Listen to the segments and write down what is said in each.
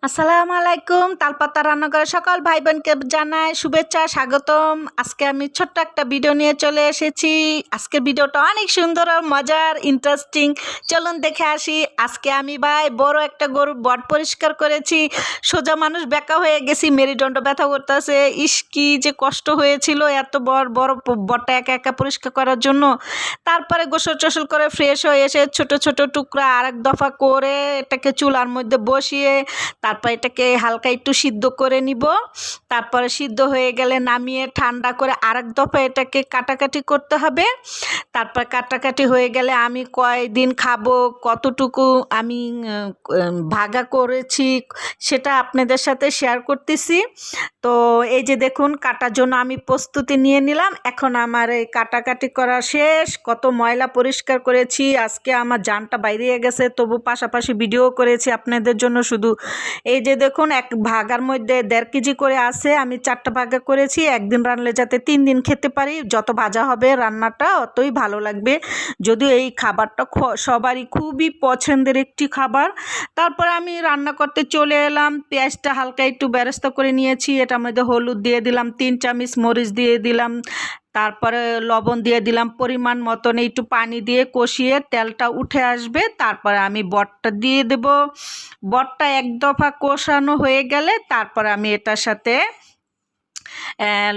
আসসালামু আলাইকুম। তালপাতা রান্নাঘরে সকল ভাই বোনকে জানাই শুভেচ্ছা স্বাগতম। আজকে আমি ছোট্ট একটা ভিডিও নিয়ে চলে এসেছি। আজকের ভিডিওটা অনেক সুন্দর আর মজার ইন্টারেস্টিং। চলুন দেখে আসি। আজকে আমি ভাই বড় একটা গরুর বট পরিষ্কার করেছি। সোজা মানুষ বেঁকা হয়ে গেছি, মেরুদণ্ড ব্যথা করতেছে। ইস কি যে কষ্ট হয়েছিল এত বড় বড় বটটা একা একা পরিষ্কার করার জন্য। তারপরে গোসল টোসল করে ফ্রেশ হয়ে এসে ছোট ছোট টুকরা আরেক দফা করে এটাকে চুলার মধ্যে বসিয়ে তারপর এটাকে হালকা একটু সিদ্ধ করে নিব। তারপরে সিদ্ধ হয়ে গেলে নামিয়ে ঠান্ডা করে আরেক দফা এটাকে কাটাকাটি করতে হবে। তারপর কাটাকাটি হয়ে গেলে আমি কয়দিন খাবো, কতটুকু আমি ভাগা করেছি সেটা আপনাদের সাথে শেয়ার করতেছি। তো এই যে দেখুন, কাটার জন্য আমি প্রস্তুতি নিয়ে নিলাম। এখন আমার এই কাটাকাটি করা শেষ। কত ময়লা পরিষ্কার করেছি, আজকে আমার জানটা বাইরে গেছে, তবু পাশাপাশি ভিডিও করেছি আপনাদের জন্য শুধু। এই যে দেখুন, এক ভাগার মধ্যে 1.5 কেজি করে আছে। আমি 4টা ভাগা করেছি, একদিন রান্নলে যাতে 3 দিন খেতে পারি। যত ভাজা হবে রান্নাটা অতই ভালো লাগবে। যদিও এই খাবারটা সবারই খুবই পছন্দের একটি খাবার। তারপরে আমি রান্না করতে চলে এলাম। পেঁয়াজটা হালকা একটু বেরেস্তা করে নিয়েছি। এটার মধ্যে হলুদ দিয়ে দিলাম 3 চামচ, মরিচ দিয়ে দিলাম, তারপরে লবণ দিয়ে দিলাম পরিমাণ মতন। একটু পানি দিয়ে কষিয়ে তেলটা উঠে আসবে, তারপরে আমি বটটা দিয়ে দেব। বটটা এক দফা কষানো হয়ে গেলে তারপরে আমি এটার সাথে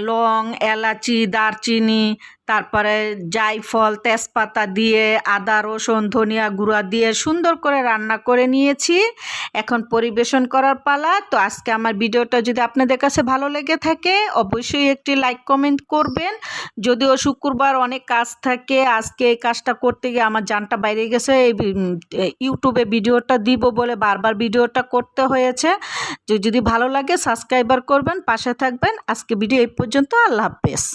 লং, এলাচি, দারচিনি, তারপরে জায়ফল, তেজপাতা দিয়ে আদা, রসুন, ধনিয়া গুঁড়া দিয়ে সুন্দর করে রান্না করে নিয়েছি। এখন পরিবেশন করার পালা। তো আজকে আমার ভিডিওটা যদি আপনাদের কাছে ভালো লেগে থাকে অবশ্যই একটি লাইক কমেন্ট করবেন। যদিও শুক্রবার অনেক কাজ থাকে, আজকে এই কাজটা করতে গিয়ে আমার জানটা বাইরে গেছে। এই ইউটিউবে ভিডিওটা দিব বলে বারবার ভিডিওটা করতে হয়েছে। যদি ভালো লাগে সাবস্ক্রাইবার করবেন, পাশে থাকবেন। আজকে ভিডিও এই পর্যন্ত। আল্লাহ হাফেজ।